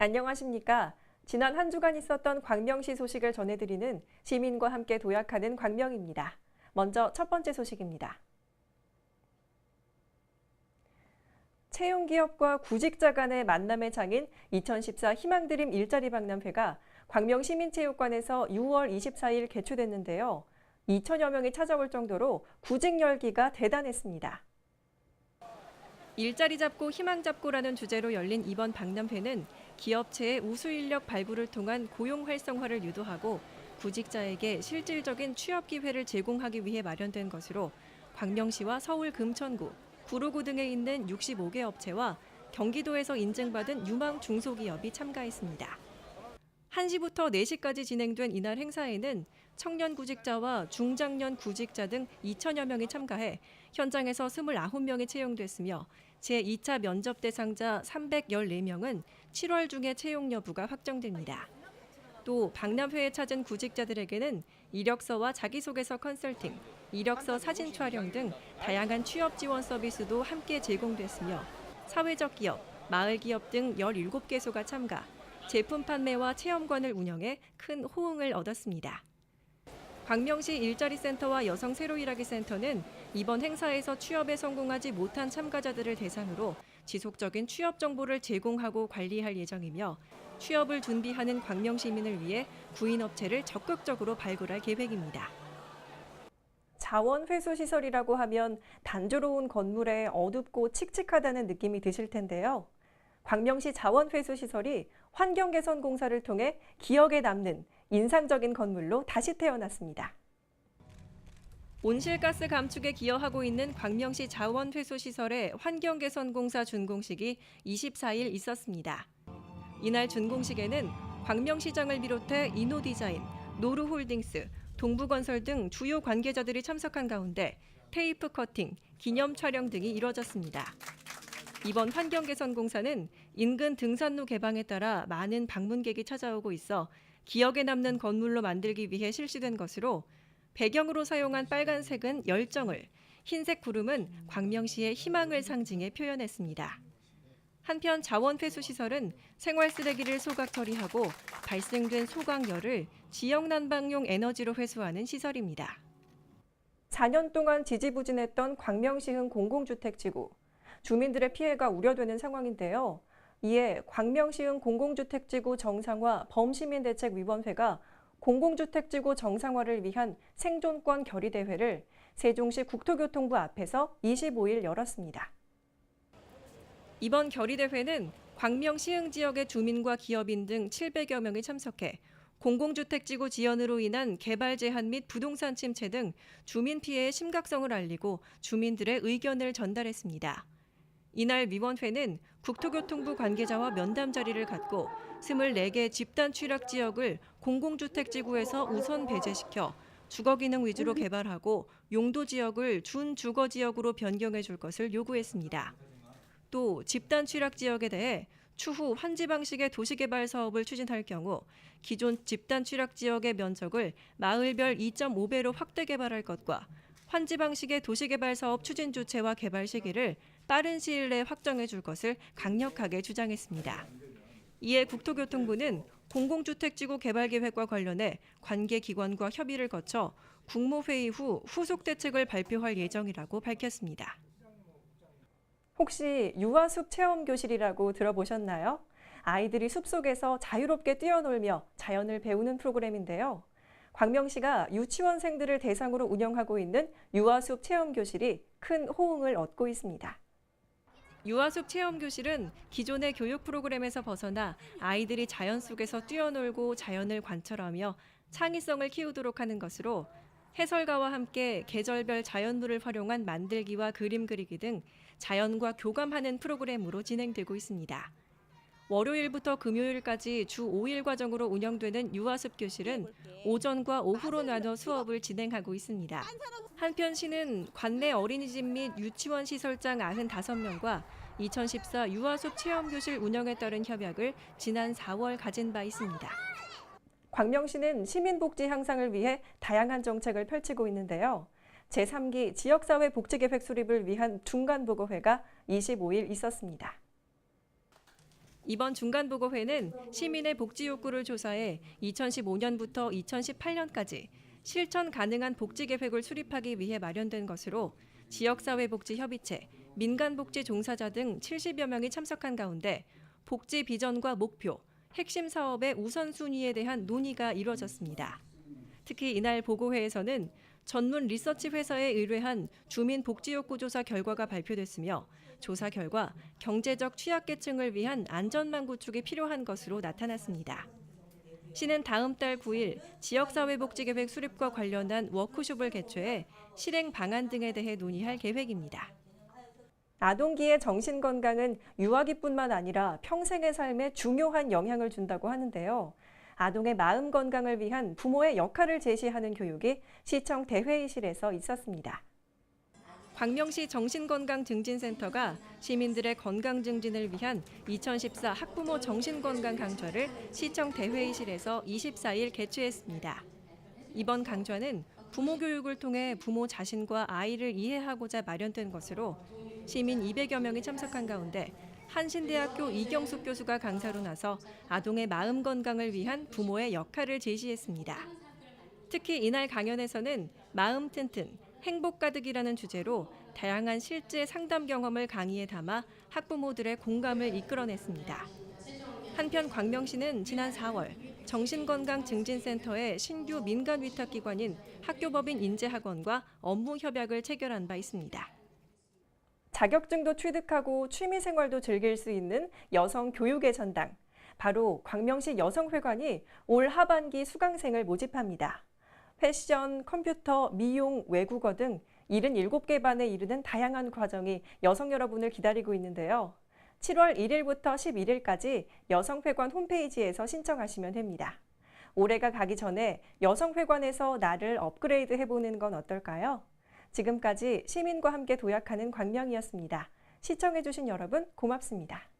안녕하십니까? 지난 한 주간 있었던 광명시 소식을 전해드리는 시민과 함께 도약하는 광명입니다. 먼저 첫 번째 소식입니다. 채용기업과 구직자 간의 만남의 장인 2014 희망드림 일자리 박람회가 광명시민체육관에서 6월 24일 개최됐는데요. 2천여 명이 찾아올 정도로 구직 열기가 대단했습니다. 일자리 잡고 희망 잡고라는 주제로 열린 이번 박람회는 기업체의 우수 인력 발굴을 통한 고용 활성화를 유도하고 구직자에게 실질적인 취업 기회를 제공하기 위해 마련된 것으로 광명시와 서울 금천구, 구로구 등에 있는 65개 업체와 경기도에서 인증받은 유망 중소기업이 참가했습니다. 1시부터 4시까지 진행된 이날 행사에는 청년 구직자와 중장년 구직자 등 2천여 명이 참가해 현장에서 29명이 채용됐으며 제2차 면접 대상자 314명은 7월 중에 채용 여부가 확정됩니다. 또 박람회에 찾은 구직자들에게는 이력서와 자기소개서 컨설팅, 이력서 사진 촬영 등 다양한 취업 지원 서비스도 함께 제공됐으며 사회적 기업, 마을 기업 등 17개소가 참가, 제품 판매와 체험관을 운영해 큰 호응을 얻었습니다. 광명시 일자리센터와 여성 새로 일하기 센터는 이번 행사에서 취업에 성공하지 못한 참가자들을 대상으로 지속적인 취업 정보를 제공하고 관리할 예정이며 취업을 준비하는 광명 시민을 위해 구인업체를 적극적으로 발굴할 계획입니다. 자원회수시설이라고 하면 단조로운 건물에 어둡고 칙칙하다는 느낌이 드실 텐데요. 광명시 자원회수시설이 환경개선공사를 통해 기억에 남는 인상적인 건물로 다시 태어났습니다. 온실가스 감축에 기여하고 있는 광명시 자원회수시설의 환경개선공사 준공식이 24일 있었습니다. 이날 준공식에는 광명시장을 비롯해 이노디자인, 노루홀딩스, 동부건설 등 주요 관계자들이 참석한 가운데 테이프 커팅, 기념 촬영 등이 이뤄졌습니다. 이번 환경개선공사는 인근 등산로 개방에 따라 많은 방문객이 찾아오고 있어 기억에 남는 건물로 만들기 위해 실시된 것으로 배경으로 사용한 빨간색은 열정을, 흰색 구름은 광명시의 희망을 상징해 표현했습니다. 한편 자원회수시설은 생활 쓰레기를 소각 처리하고 발생된 소각열을 지역 난방용 에너지로 회수하는 시설입니다. 4년 동안 지지부진했던 광명시흥 공공주택지구. 주민들의 피해가 우려되는 상황인데요. 이에 광명시흥 공공주택지구 정상화 범시민대책위원회가 공공주택지구 정상화를 위한 생존권 결의대회를 세종시 국토교통부 앞에서 25일 열었습니다. 이번 결의대회는 광명 시흥 지역의 주민과 기업인 등 700여 명이 참석해 공공주택지구 지연으로 인한 개발 제한 및 부동산 침체 등 주민 피해의 심각성을 알리고 주민들의 의견을 전달했습니다. 이날 위원회는 국토교통부 관계자와 면담 자리를 갖고 24개 집단 취락 지역을 공공주택지구에서 우선 배제시켜 주거기능 위주로 개발하고 용도 지역을 준주거 지역으로 변경해 줄 것을 요구했습니다. 또 집단 취락 지역에 대해 추후 환지 방식의 도시개발 사업을 추진할 경우 기존 집단 취락 지역의 면적을 마을별 2.5배로 확대 개발할 것과 환지 방식의 도시개발 사업 추진 주체와 개발 시기를 빠른 시일 내에 확정해 줄 것을 강력하게 주장했습니다. 이에 국토교통부는 공공주택지구 개발계획과 관련해 관계기관과 협의를 거쳐 국무회의 후 후속 대책을 발표할 예정이라고 밝혔습니다. 혹시 유아숲 체험교실이라고 들어보셨나요? 아이들이 숲속에서 자유롭게 뛰어놀며 자연을 배우는 프로그램인데요. 광명시가 유치원생들을 대상으로 운영하고 있는 유아숲 체험교실이 큰 호응을 얻고 있습니다. 유아숲 체험교실은 기존의 교육 프로그램에서 벗어나 아이들이 자연 속에서 뛰어놀고 자연을 관찰하며 창의성을 키우도록 하는 것으로 해설가와 함께 계절별 자연물을 활용한 만들기와 그림 그리기 등 자연과 교감하는 프로그램으로 진행되고 있습니다. 월요일부터 금요일까지 주 5일 과정으로 운영되는 유아숲 교실은 오전과 오후로 나눠 수업을 진행하고 있습니다. 한편 시는 관내 어린이집 및 유치원 시설장 95명과 2014 유아숲 체험교실 운영에 따른 협약을 지난 4월 가진 바 있습니다. 광명시는 시민복지 향상을 위해 다양한 정책을 펼치고 있는데요. 제3기 지역사회 복지계획 수립을 위한 중간보고회가 25일 있었습니다. 이번 중간보고회는 시민의 복지 욕구를 조사해 2015년부터 2018년까지 실천 가능한 복지 계획을 수립하기 위해 마련된 것으로 지역사회복지협의체, 민간복지 종사자 등 70여 명이 참석한 가운데 복지 비전과 목표, 핵심 사업의 우선순위에 대한 논의가 이루어졌습니다. 특히 이날 보고회에서는 전문 리서치 회사에 의뢰한 주민 복지 욕구 조사 결과가 발표됐으며 조사 결과 경제적 취약계층을 위한 안전망 구축이 필요한 것으로 나타났습니다. 시는 다음 달 9일 지역사회복지계획 수립과 관련한 워크숍을 개최해 실행 방안 등에 대해 논의할 계획입니다. 아동기의 정신건강은 유아기뿐만 아니라 평생의 삶에 중요한 영향을 준다고 하는데요. 아동의 마음 건강을 위한 부모의 역할을 제시하는 교육이 시청 대회의실에서 있었습니다. 광명시 정신건강증진센터가 시민들의 건강 증진을 위한 2014 학부모 정신건강 강좌를 시청 대회의실에서 24일 개최했습니다. 이번 강좌는 부모 교육을 통해 부모 자신과 아이를 이해하고자 마련된 것으로 시민 200여 명이 참석한 가운데 한신대학교 이경숙 교수가 강사로 나서 아동의 마음 건강을 위한 부모의 역할을 제시했습니다. 특히 이날 강연에서는 마음 튼튼, 행복 가득이라는 주제로 다양한 실제 상담 경험을 강의에 담아 학부모들의 공감을 이끌어냈습니다. 한편 광명시는 지난 4월 정신건강증진센터의 신규 민간 위탁기관인 학교법인 인재학원과 업무 협약을 체결한 바 있습니다. 자격증도 취득하고 취미생활도 즐길 수 있는 여성 교육의 전당. 바로 광명시 여성회관이 올 하반기 수강생을 모집합니다. 패션, 컴퓨터, 미용, 외국어 등 77개 반에 이르는 다양한 과정이 여성 여러분을 기다리고 있는데요. 7월 1일부터 11일까지 여성회관 홈페이지에서 신청하시면 됩니다. 올해가 가기 전에 여성회관에서 나를 업그레이드 해보는 건 어떨까요? 지금까지 시민과 함께 도약하는 광명이었습니다. 시청해주신 여러분 고맙습니다.